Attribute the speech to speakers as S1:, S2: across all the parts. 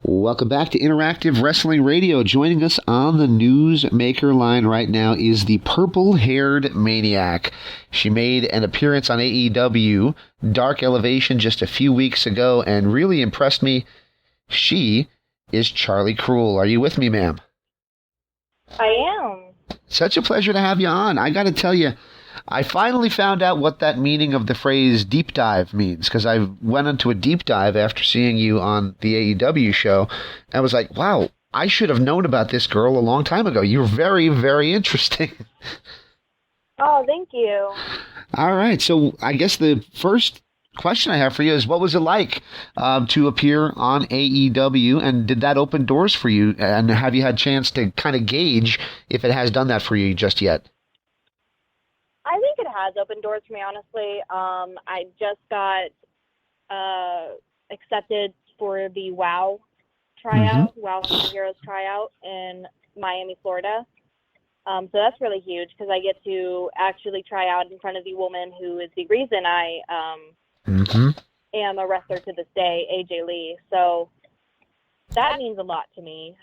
S1: Welcome back to Interactive Wrestling Radio. Joining us on the Newsmaker line right now is the Purple-Haired Maniac. She made an appearance on AEW Dark Elevation just a few weeks ago and really impressed me. She is Charlie Kruel. Are you with me, ma'am?
S2: I am.
S1: Such a pleasure to have you on. I got to tell you, I finally found out what that meaning of the phrase deep dive means, because I went into a deep dive after seeing you on the AEW show. And I was like, wow, I should have known about this girl a long time ago. You're very, very interesting.
S2: Oh, thank you.
S1: All right. So I guess the first question I have for you is, what was it like to appear on AEW, and did that open doors for you? And have you had a chance to kind of gauge if it has done that for you just yet?
S2: I think it has opened doors for me, honestly. I just got accepted for the WOW tryout, WOW Heroes tryout in Miami, Florida. So that's really huge because I get to actually try out in front of the woman who is the reason I am a wrestler to this day, AJ Lee. So that means a lot to me.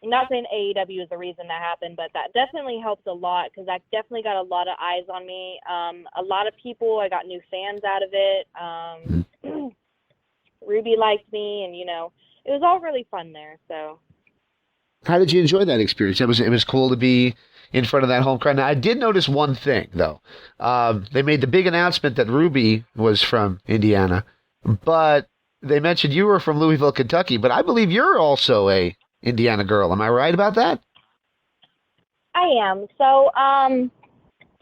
S2: I'm not saying AEW is the reason that happened, but that definitely helps a lot because I definitely got a lot of eyes on me. A lot of people, I got new fans out of it. Ruby liked me, and, it was all really fun there. So,
S1: how did you enjoy that experience? It was cool to be in front of that home crowd. Now, I did notice one thing, though. They made the big announcement that Ruby was from Indiana, but they mentioned you were from Louisville, Kentucky, but I believe you're also a Indiana girl. Am I right about that?
S2: I am. So,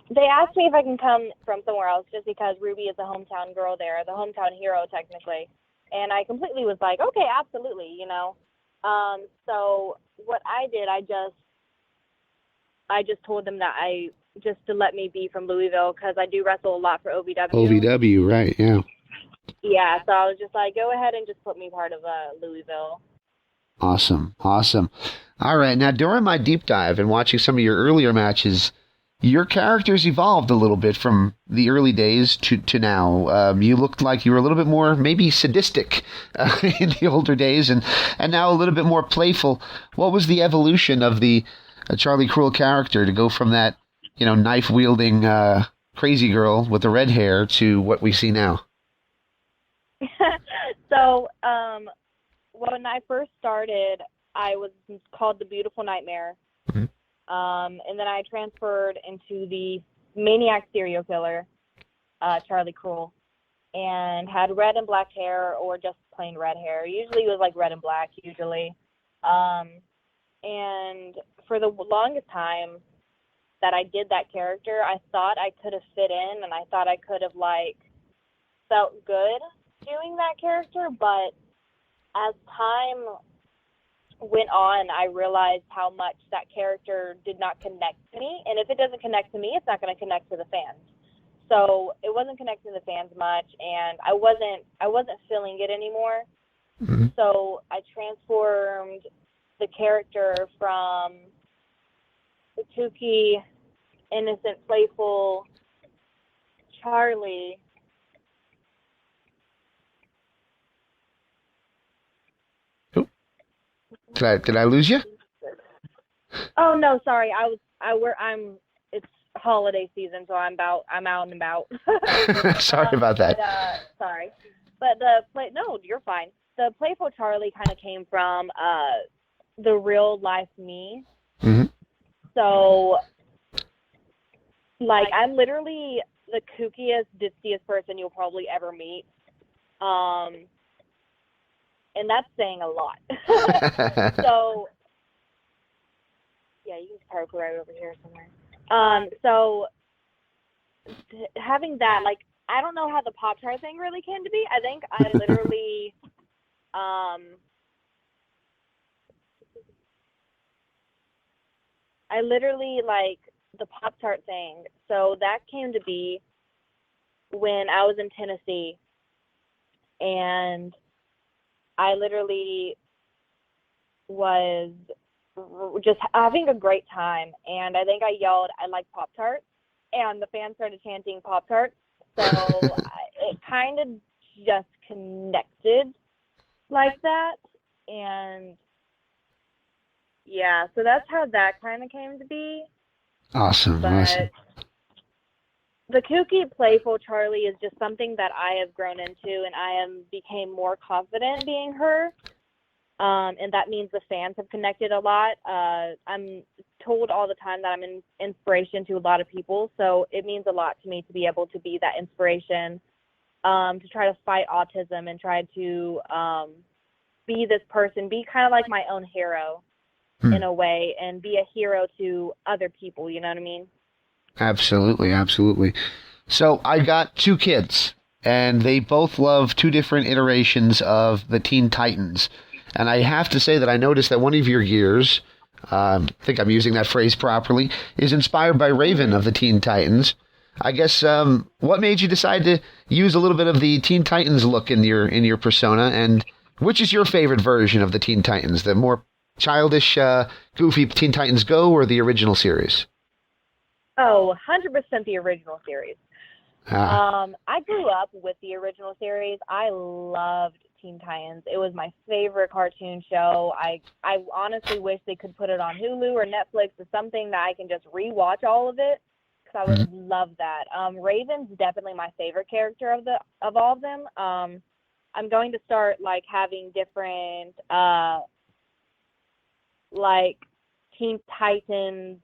S2: they asked me if I can come from somewhere else just because Ruby is a hometown girl there, the hometown hero technically. And I completely was like, okay, absolutely, So what I did, I just told them that just to let me be from Louisville because I do wrestle a lot for OVW.
S1: OVW, right, yeah.
S2: Yeah, so I was just like, go ahead and just put me part of Louisville.
S1: Awesome. All right, now during my deep dive and watching some of your earlier matches, your characters evolved a little bit from the early days to now. You looked like you were a little bit more maybe sadistic in the older days and now a little bit more playful. What was the evolution of the Charlie Kruel character to go from that, knife-wielding crazy girl with the red hair to what we see now?
S2: So, when I first started, I was called the Beautiful Nightmare. And then I transferred into the Maniac serial killer, Charlie Kruel, and had red and black hair or just plain red hair. Usually it was like red and black, usually. And for the longest time that I did that character, I thought I could have fit in and I thought I could have, felt good doing that character, but as time went on, I realized how much that character did not connect to me. And if it doesn't connect to me, it's not going to connect to the fans. So it wasn't connecting to the fans much, and I wasn't feeling it anymore. So I transformed the character from the kooky, innocent, playful Charlie
S1: Did I lose you?
S2: Oh no, sorry. It's holiday season, so I'm out and about.
S1: Sorry about that.
S2: Sorry. But no, you're fine. The playful Charlie kind of came from the real life me. So I'm literally the kookiest, ditziest person you'll probably ever meet. And that's saying a lot. So, yeah, you can park right over here somewhere. So, having that, I don't know how the Pop-Tart thing really came to be. I think I literally, the Pop-Tart thing. So, that came to be when I was in Tennessee. And I literally was just having a great time, and I think I yelled, "I like Pop-Tarts," and the fans started chanting Pop-Tarts, so it kind of just connected like that. And yeah, so that's how that kind of came to be.
S1: Awesome, awesome.
S2: But the kooky, playful Charlie is just something that I have grown into, and I am became more confident being her. And that means the fans have connected a lot. I'm told all the time that I'm an inspiration to a lot of people, so it means a lot to me to be able to be that inspiration, to try to fight autism and try to be this person, be kind of like my own hero in a way, and be a hero to other people, you know what I mean?
S1: Absolutely, absolutely. So I got two kids, and they both love two different iterations of the Teen Titans. And I have to say that I noticed that one of your gears, I think I'm using that phrase properly, is inspired by Raven of the Teen Titans. I guess what made you decide to use a little bit of the Teen Titans look in your persona, and which is your favorite version of the Teen Titans, the more childish, goofy Teen Titans Go, or the original series?
S2: Oh, 100% the original series.
S1: Ah.
S2: I grew up with the original series. I loved Teen Titans. It was my favorite cartoon show. I honestly wish they could put it on Hulu or Netflix or something that I can just rewatch all of it, because I would love that. Raven's definitely my favorite character of all of them. I'm going to start like having different like Teen Titans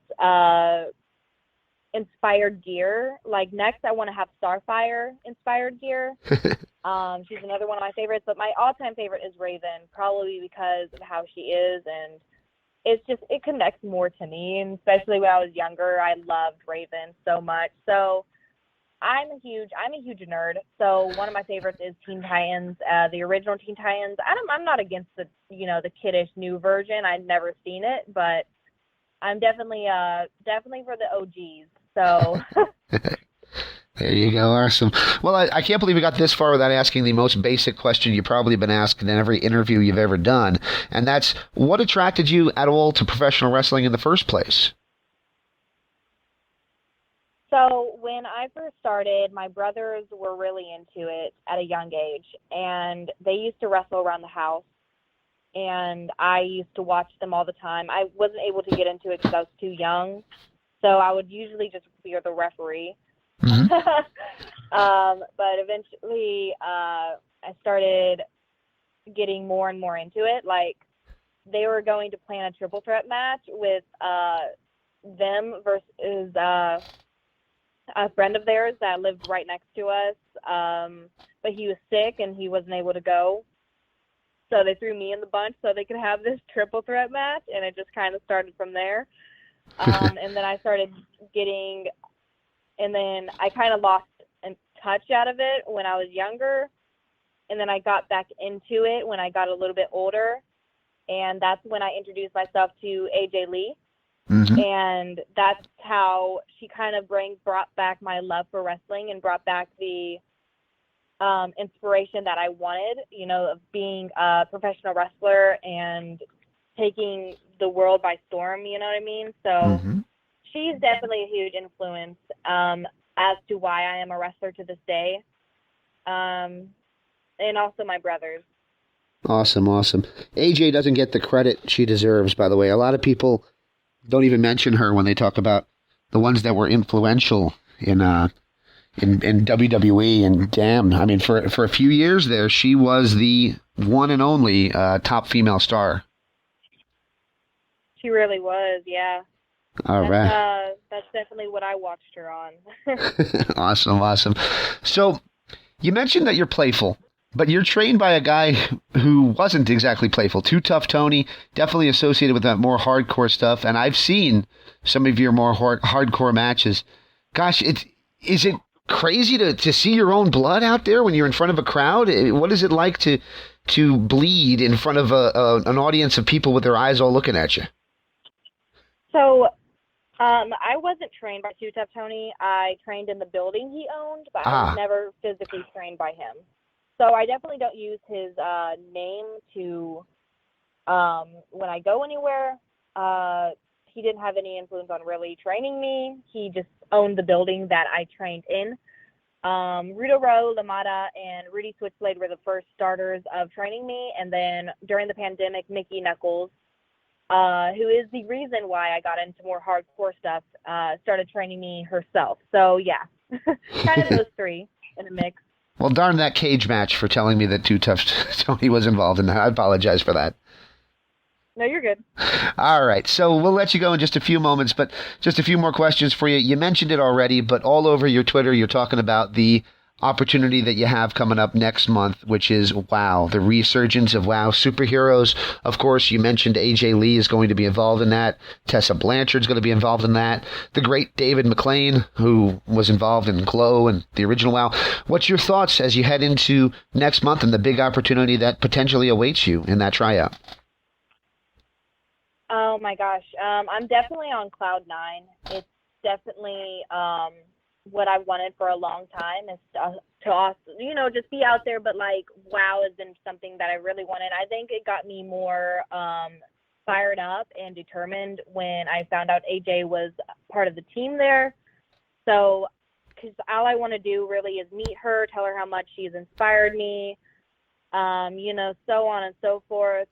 S2: inspired gear. Like next I want to have Starfire inspired gear. She's another one of my favorites, but my all-time favorite is Raven, probably because of how she is, and it connects more to me, and especially when I was younger, I loved Raven so much. So I'm a huge nerd. So one of my favorites is Teen Titans, the original Teen Titans. I'm not against the kiddish new version. I've never seen it, but I'm definitely for the OGs. So
S1: There you go. Awesome. Well, I can't believe we got this far without asking the most basic question you've probably been asked in every interview you've ever done, and that's, what attracted you at all to professional wrestling in the first place?
S2: So when I first started, my brothers were really into it at a young age, and they used to wrestle around the house, and I used to watch them all the time. I wasn't able to get into it because I was too young, so I would usually just be the referee.
S1: Mm-hmm.
S2: But eventually, I started getting more and more into it. Like, they were going to plan a triple threat match with them versus a friend of theirs that lived right next to us. But he was sick and he wasn't able to go. So they threw me in the bunch so they could have this triple threat match, and it just kind of started from there. And then I started and then I kind of lost in touch out of it when I was younger, and then I got back into it when I got a little bit older, and that's when I introduced myself to AJ Lee, and that's how she kind of brought back my love for wrestling and brought back the inspiration that I wanted, of being a professional wrestler and taking the world by storm, you know what I mean? So she's definitely a huge influence as to why I am a wrestler to this day, and also my brothers.
S1: Awesome, awesome. AJ doesn't get the credit she deserves, by the way. A lot of people don't even mention her when they talk about the ones that were influential in WWE. And damn, I mean, for a few years there, she was the one and only top female star.
S2: She really was, yeah.
S1: All right.
S2: That's definitely what I watched her on.
S1: Awesome, awesome. So you mentioned that you're playful, but you're trained by a guy who wasn't exactly playful. Too Tough Tony, definitely associated with that more hardcore stuff. And I've seen some of your more hardcore matches. Gosh, is it crazy to see your own blood out there when you're in front of a crowd? What is it like to bleed in front of an audience of people with their eyes all looking at you?
S2: So I wasn't trained by Too Tough Tony. I trained in the building he owned, but I was never physically trained by him. So I definitely don't use his name to when I go anywhere. He didn't have any influence on really training me. He just owned the building that I trained in. Rudo Rowe, Lamada, and Rudy Switchblade were the first starters of training me. And then during the pandemic, Nikki Knuckles, who is the reason why I got into more hardcore stuff, started training me herself. So, yeah, kind of those three in a mix.
S1: Well, darn that cage match for telling me that Too Tough Tony was involved in that. I apologize for that.
S2: No, you're good.
S1: All right, so we'll let you go in just a few moments, but just a few more questions for you. You mentioned it already, but all over your Twitter, you're talking about the opportunity that you have coming up next month, which is WoW, the resurgence of WoW superheroes. Of course, you mentioned AJ Lee is going to be involved in that. Tessa Blanchard's going to be involved in that. The great David McLean, who was involved in Glow and the original WoW. What's your thoughts as you head into next month and the big opportunity that potentially awaits you in that tryout?
S2: Oh my gosh, I'm definitely on cloud nine. It's definitely what I've wanted for a long time is to also, just be out there. But like WoW has been something that I really wanted. I think it got me more fired up and determined when I found out AJ was part of the team there. So, because all I want to do really is meet her, tell her how much she's inspired me, so on and so forth.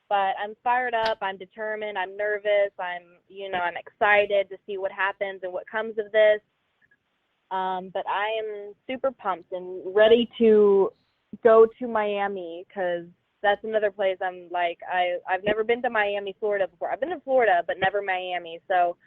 S2: But I'm fired up, I'm determined, I'm nervous, I'm excited to see what happens and what comes of this. But I am super pumped and ready to go to Miami, because that's another place I'm like, I've never been to Miami, Florida before. I've been to Florida, but never Miami. So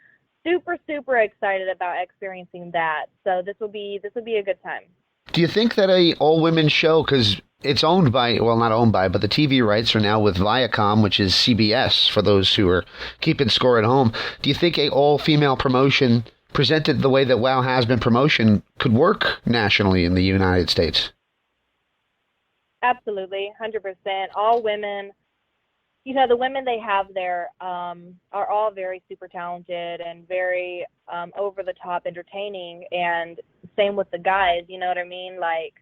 S2: super, super excited about experiencing that. So this will be a good time.
S1: Do you think that a all-women show, because it's owned by, well, not owned by, but the TV rights are now with Viacom, which is CBS, for those who are keeping score at home. Do you think a all-female promotion presented the way that WoW has been promotion could work nationally in the United States?
S2: Absolutely, 100%. All women, the women they have there are all very super talented and very over-the-top entertaining, and same with the guys, you know what I mean? Like,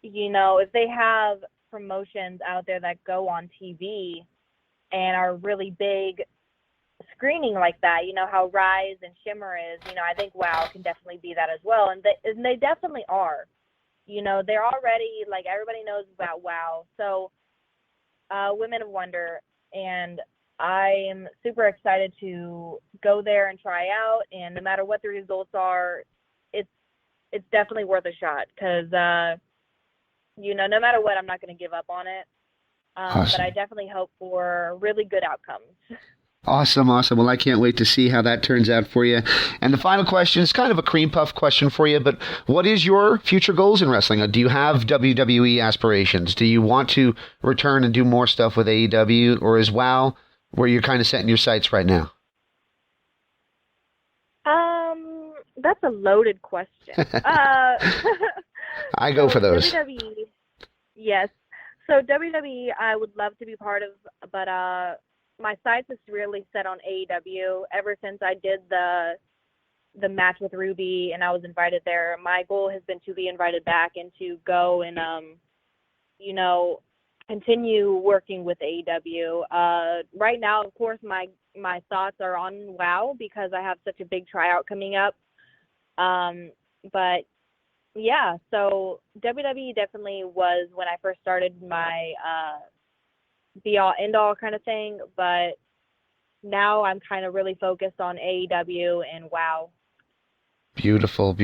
S2: if they have promotions out there that go on TV and are really big screening like that, how Rise and Shimmer is, I think WoW can definitely be that as well. And they definitely are. They're already, like, everybody knows about WoW. So, Women of Wonder, and I am super excited to go there and try out, and no matter what the results are, it's definitely worth a shot, because no matter what, I'm not going to give up on it.
S1: Awesome.
S2: But I definitely hope for really good outcomes.
S1: Awesome. Well, I can't wait to see how that turns out for you. And the final question is kind of a cream puff question for you, but what is your future goals in wrestling? Do you have WWE aspirations? Do you want to return and do more stuff with AEW, or is WoW where you're kind of setting your sights right now?
S2: That's a loaded question.
S1: I go for those.
S2: WWE, yes. So WWE, I would love to be part of, but my sights is really set on AEW. Ever since I did the match with Ruby and I was invited there, my goal has been to be invited back and to go and continue working with AEW. Right now, of course, my thoughts are on WoW because I have such a big tryout coming up. But yeah, so WWE definitely was when I first started my be all end all kind of thing, but now I'm kind of really focused on AEW and WoW.
S1: Beautiful.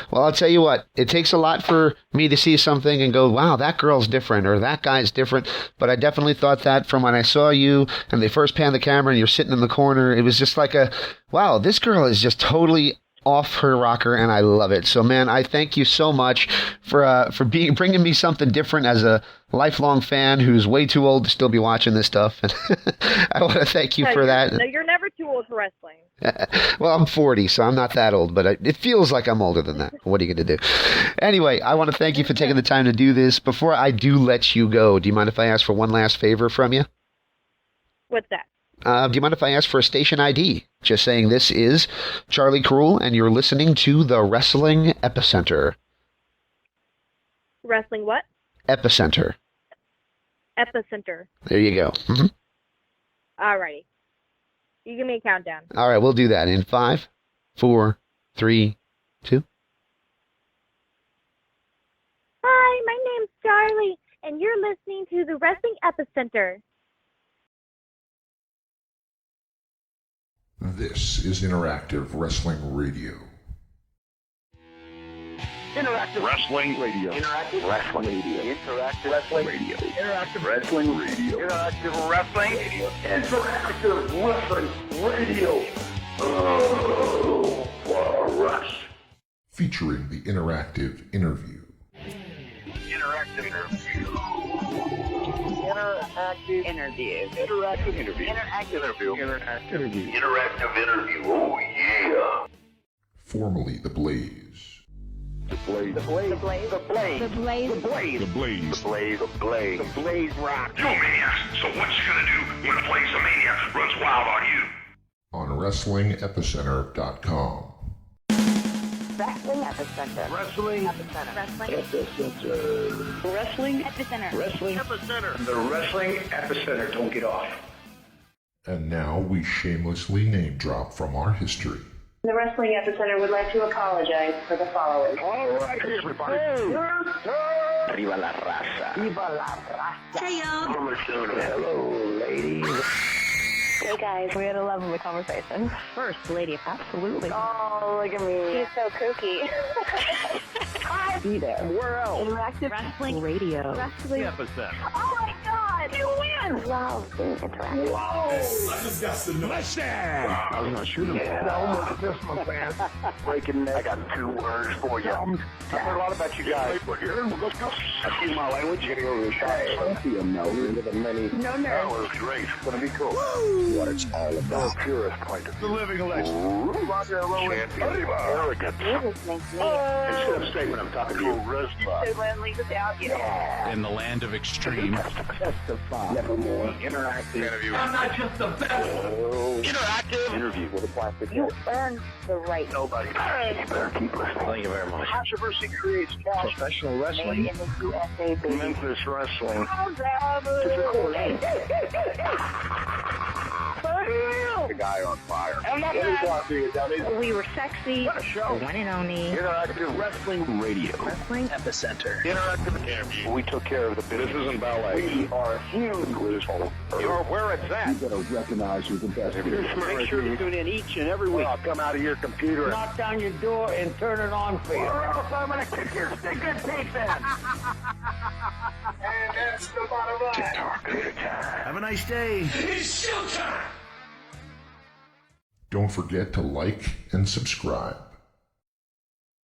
S1: Well, I'll tell you what, it takes a lot for me to see something and go, wow, that girl's different or that guy's different. But I definitely thought that from when I saw you and they first panned the camera and you're sitting in the corner, it was just like wow, this girl is just totally off her rocker, and I love it. So, man, I thank you so much for bringing me something different as a lifelong fan who's way too old to still be watching this stuff. And I want to thank you for that.
S2: No, you're never too old for wrestling.
S1: Well, I'm 40, so I'm not that old, but it feels like I'm older than that. What are you going to do? Anyway, I want to thank you for taking the time to do this. Before I do let you go, do you mind if I ask for one last favor from you?
S2: What's that?
S1: Do you mind if I ask for a station ID? Just saying, this is Charlie Kruel, and you're listening to the Wrestling Epicenter.
S2: Wrestling what?
S1: Epicenter.
S2: Epicenter.
S1: There you go. Mm-hmm.
S2: All righty. You give me a countdown.
S1: All right, we'll do that in 5, 4, 3, too?
S3: Hi, my name's Charlie, and you're listening to the Wrestling Epicenter.
S4: This is Interactive Wrestling Radio.
S5: Interactive Wrestling Radio. Interactive Wrestling Radio. Interactive Wrestling Radio. Interactive Wrestling Radio. Interactive Wrestling Radio. Interactive Wrestling Radio. Oh, Rush.
S4: Featuring the interactive interview.
S5: Interactive interview. Interactive interview. Interactive interview. Interactive interview. Interactive interview. Interactive interview. Oh yeah.
S4: Formerly The Blaze.
S5: The Blaze. The Blaze. The Blaze. The Blaze. The Blaze. The Blaze. The Blaze. The Blaze. The Blaze. The Blaze rock.
S6: Yo, Maniacs, so what you gonna do when the Blaze of Mania runs wild on you?
S4: On WrestlingEpicenter.com.
S3: Wrestling Epicenter.
S5: Wrestling
S3: Epicenter. Wrestling
S5: Epicenter.
S3: Wrestling Epicenter.
S5: Wrestling Epicenter. The Wrestling Epicenter. Don't get off.
S4: And now we shamelessly name drop from our history.
S7: The Wrestling Epicenter would like to apologize for the following.
S5: All right, everybody. Viva la raza. Viva la raza.
S7: Hey, y'all.
S5: Hello, ladies.
S7: Hey, guys. We had a lovely conversation. First lady. Absolutely. Oh, look at me. She's so kooky.
S5: Be there. Where else?
S7: Interactive Wrestling Radio. Wrestling
S5: Epicenter.
S7: Oh, my God. You win. Love being interactive.
S5: I was not shooting. Yeah, I almost missed my fan. Breaking neck. I got 2 words for you. I've heard a lot about you guys. Let's go. I see my language. Getting over the shot. Into the many.
S7: No nerves.
S5: That was great. It's going to be cool. What it's all about. The purest point of view. The living legend. Champion. Arrogant.
S7: You're listening to me.
S5: Instead of statement, I'm talking to you.
S7: So Lenley without you.
S5: Yeah.
S8: In the land of extreme.
S5: Testify. Nevermore. Interactive interview. I'm not just the best. Interactive interview with a plastic
S7: You
S5: head.
S7: earned the right.
S5: Nobody. You better keep listening. Thank you very much. Controversy creates cash. Professional wrestling.
S7: Made in the USA, baby.
S5: Memphis wrestling. The guy on fire. I'm not
S7: We were sexy.
S5: What a show.
S7: The one and only.
S5: Interactive Wrestling Radio.
S7: Wrestling
S8: Epicenter.
S5: Interactive interview. We took care of the business. This isn't ballet. We are huge with this whole. You're where it's at. You better recognize who's the best. Make sure to tune in each and every week. I'll come out of your computer and knock down your door and turn it on for you. Or else I'm going to kick your stinking teeth in. And that's the bottom line. Have a nice day.
S6: It's showtime!
S4: Don't forget to like and subscribe.